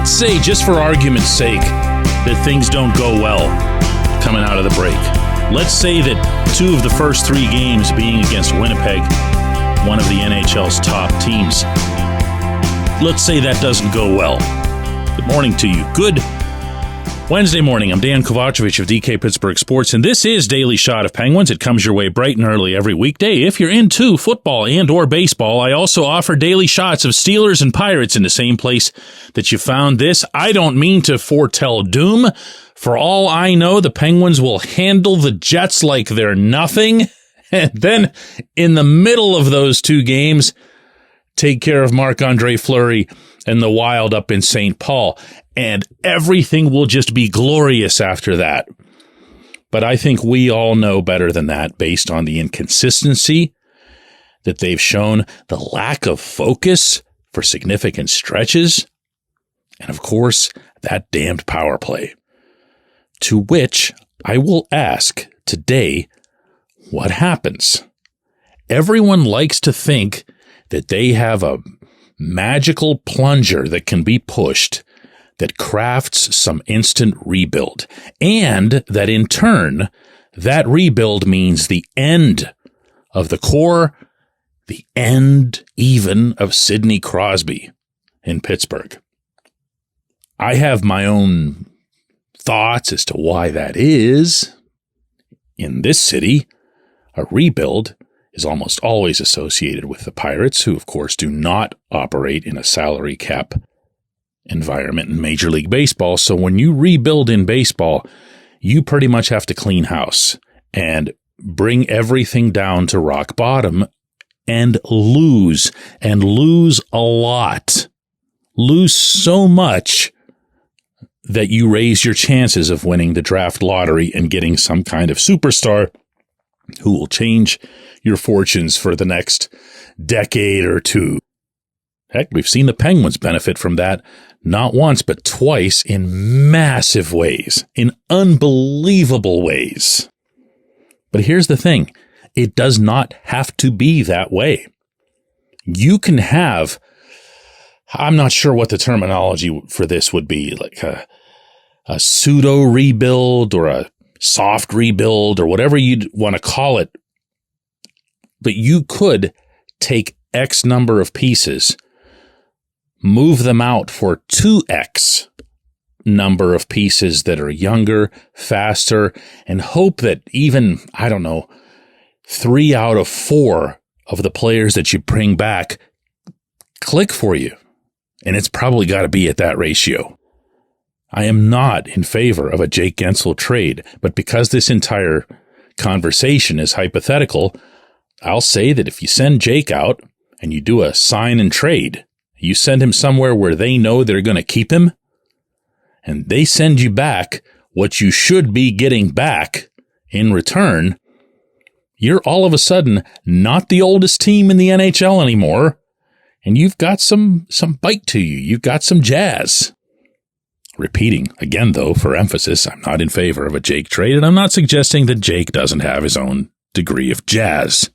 let's say, just for argument's sake, that things don't go well coming out of the break. Let's say that 2 of the first 3 games being against Winnipeg, one of the NHL's top teams. Let's say that doesn't go well. Good morning to you. Good Wednesday morning. I'm Dejan Kovacevic of DK Pittsburgh Sports, and this is Daily Shot of Penguins. It comes your way bright and early every weekday. If you're into football and or baseball, I also offer daily shots of Steelers and Pirates in the same place that you found this. I don't mean to foretell doom. For all I know, the Penguins will handle the Jets like they're nothing. And then in the middle of those 2 games, take care of Marc-Andre Fleury and the Wild up in St. Paul. And everything will just be glorious after that. But I think we all know better than that based on the inconsistency that they've shown, the lack of focus for significant stretches, and of course, that damned power play. To which I will ask today, what happens? Everyone likes to think that they have a magical plunger that can be pushed that crafts some instant rebuild, and that in turn, that rebuild means the end of the core, the end even of Sidney Crosby in Pittsburgh. I have my own thoughts as to why that is. In this city, a rebuild is almost always associated with the Pirates, who of course do not operate in a salary cap environment in Major League Baseball. So when you rebuild in baseball, you pretty much have to clean house and bring everything down to rock bottom and lose a lot. Lose so much that you raise your chances of winning the draft lottery and getting some kind of superstar who will change your fortunes for the next decade or 2. Heck, we've seen the Penguins benefit from that not once, but twice in massive ways, in unbelievable ways. But here's the thing. It does not have to be that way. You can have, I'm not sure what the terminology for this would be, like a pseudo-rebuild or a soft rebuild or whatever you'd want to call it. But you could take X number of pieces, move them out for 2X number of pieces that are younger, faster, and hope that even, 3 out of 4 of the players that you bring back click for you. And it's probably got to be at that ratio. I am not in favor of a Jake Gensel trade, but because this entire conversation is hypothetical, I'll say that if you send Jake out and you do a sign and trade, you send him somewhere where they know they're going to keep him, and they send you back what you should be getting back in return, you're all of a sudden not the oldest team in the NHL anymore, and you've got some bite to you. You've got some jazz. Repeating again, though, for emphasis, I'm not in favor of a Jake trade, and I'm not suggesting that Jake doesn't have his own degree of jazz.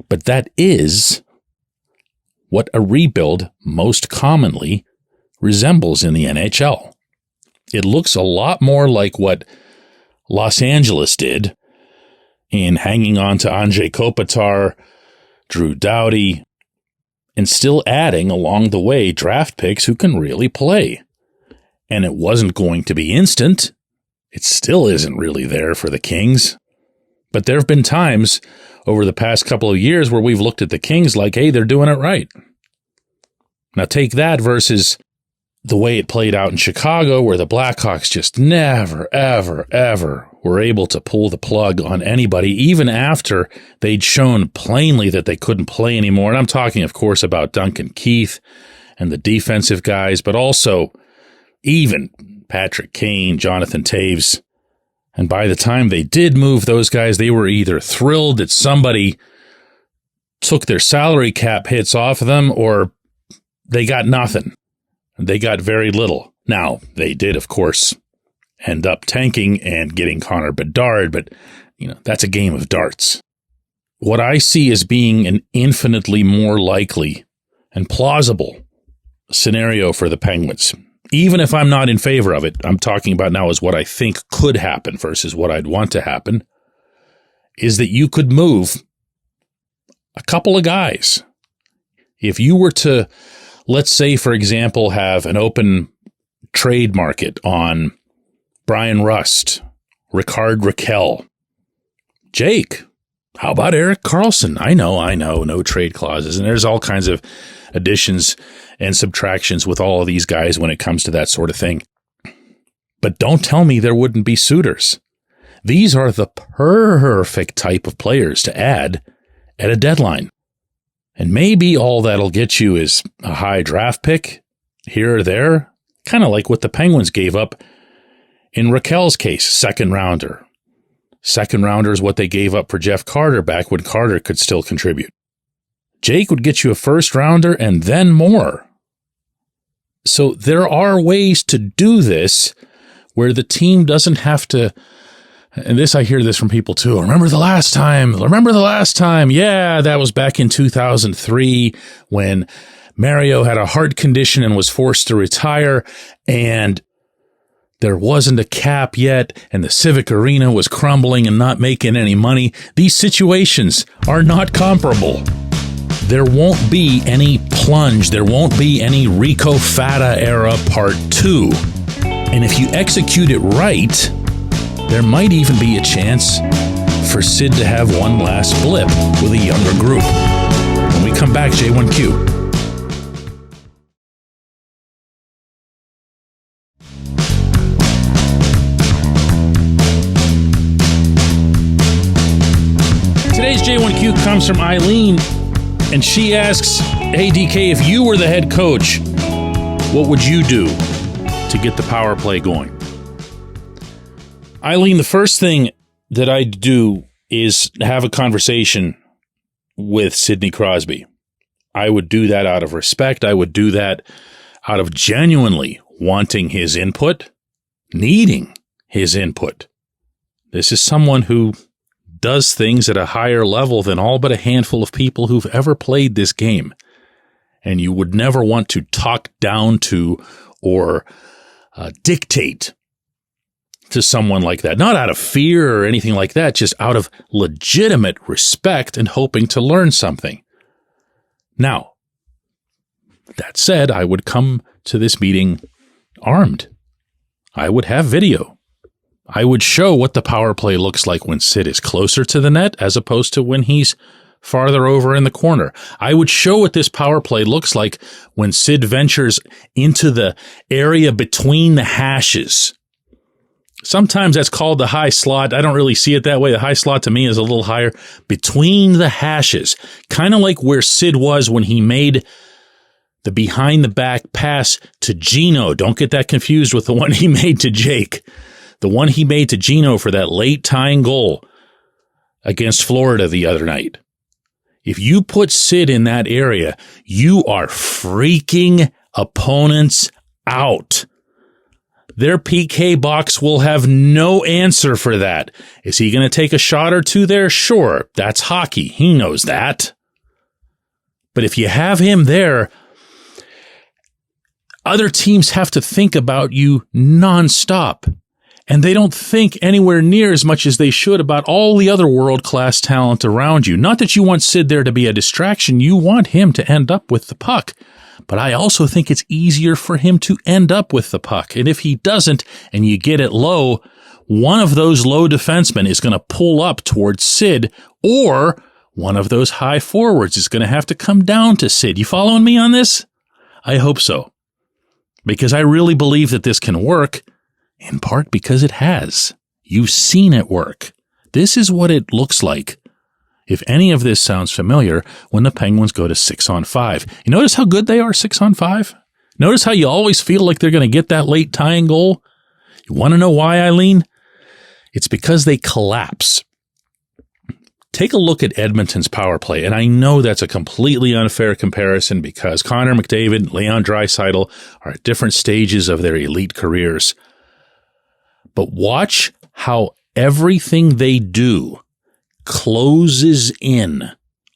But that is what a rebuild most commonly resembles in the NHL. It looks a lot more like what Los Angeles did in hanging on to Anze Kopitar, Drew Doughty, and still adding along the way draft picks who can really play. And it wasn't going to be instant. It still isn't really there for the Kings. But there have been times over the past couple of years where we've looked at the Kings like, hey, they're doing it right. Now take that versus the way it played out in Chicago, where the Blackhawks just never, ever, ever were able to pull the plug on anybody, even after they'd shown plainly that they couldn't play anymore. And I'm talking, of course, about Duncan Keith and the defensive guys, but also even Patrick Kane, Jonathan Taves. And by the time they did move those guys, they were either thrilled that somebody took their salary cap hits off of them, or they got nothing. They got very little. Now, they did, of course, end up tanking and getting Connor Bedard, but, that's a game of darts. What I see as being an infinitely more likely and plausible scenario for the Penguins even if I'm not in favor of it, I'm talking about now is what I think could happen versus what I'd want to happen, is that you could move a couple of guys. If you were to, let's say, for example, have an open trade market on Brian Rust, Ricard Raquel, Jake, how about Erik Karlsson? I know, no trade clauses. And there's all kinds of additions and subtractions with all of these guys when it comes to that sort of thing. But don't tell me there wouldn't be suitors. These are the perfect type of players to add at a deadline. And maybe all that'll get you is a high draft pick here or there, kind of like what the Penguins gave up in Raquel's case, second rounder. Second rounder is what they gave up for Jeff Carter back when Carter could still contribute. Jake would get you a first rounder and then more. So there are ways to do this where the team doesn't have to, and this, I hear this from people too. Remember the last time. Yeah, that was back in 2003 when Mario had a heart condition and was forced to retire, and there wasn't a cap yet, and the Civic Arena was crumbling and not making any money. These situations are not comparable. There won't be any plunge. There won't be any Rico Fata era part 2. And if you execute it right, there might even be a chance for Sid to have one last blip with a younger group. When we come back, J1Q. Today's J1Q comes from Eileen, and she asks, hey, DK, if you were the head coach, what would you do to get the power play going? Eileen, the first thing that I'd do is have a conversation with Sidney Crosby. I would do that out of respect. I would do that out of genuinely wanting his input, needing his input. This is someone who does things at a higher level than all but a handful of people who've ever played this game. And you would never want to talk down to or dictate to someone like that. Not out of fear or anything like that, just out of legitimate respect and hoping to learn something. Now, that said, I would come to this meeting armed. I would have video. I would show what the power play looks like when Sid is closer to the net as opposed to when he's farther over in the corner. I would show what this power play looks like when Sid ventures into the area between the hashes. Sometimes that's called the high slot. I don't really see it that way. The high slot to me is a little higher. Between the hashes, kind of like where Sid was when he made the behind the back pass to Gino. Don't get that confused with the one he made to Jake. The one he made to Gino for that late tying goal against Florida the other night. If you put Sid in that area, you are freaking opponents out. Their PK box will have no answer for that. Is he going to take a shot or two there? Sure, that's hockey. He knows that. But if you have him there, other teams have to think about you nonstop. And they don't think anywhere near as much as they should about all the other world-class talent around you. Not that you want Sid there to be a distraction. You want him to end up with the puck. But I also think it's easier for him to end up with the puck. And if he doesn't, and you get it low, one of those low defensemen is going to pull up towards Sid, or one of those high forwards is going to have to come down to Sid. You following me on this? I hope so. Because I really believe that this can work. In part because it has. You've seen it work. This is what it looks like. If any of this sounds familiar, when the Penguins go to 6-on-5. You notice how good they are 6-on-5? Notice how you always feel like they're going to get that late tying goal? You want to know why, Eileen? It's because they collapse. Take a look at Edmonton's power play, and I know that's a completely unfair comparison because Connor McDavid and Leon Draisaitl are at different stages of their elite careers. But watch how everything they do closes in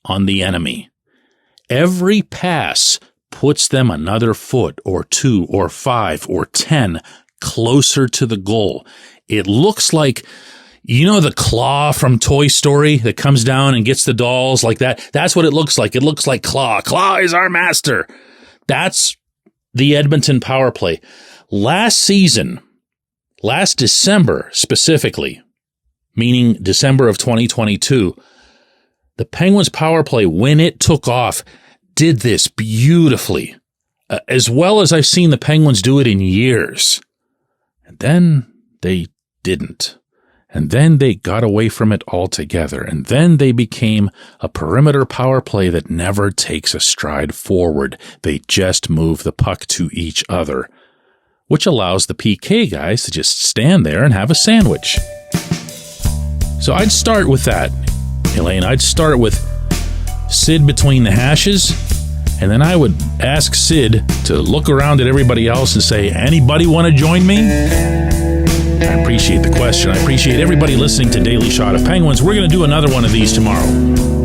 on the enemy. Every pass puts them another foot or 2 or 5 or 10 closer to the goal. It looks like, you know, the claw from Toy Story that comes down and gets the dolls like that? That's what it looks like. It looks like Claw. Claw is our master. That's the Edmonton power play. Last season, last December specifically, meaning December of 2022, the Penguins power play, when it took off, did this beautifully, as well as I've seen the Penguins do it in years. And then they didn't. And then they got away from it altogether. And then they became a perimeter power play that never takes a stride forward. They just move the puck to each other, which allows the PK guys to just stand there and have a sandwich. So I'd start with that, Elaine. I'd start with Sid between the hashes, and then I would ask Sid to look around at everybody else and say, anybody want to join me? I appreciate the question. I appreciate everybody listening to Daily Shot of Penguins. We're going to do another one of these tomorrow.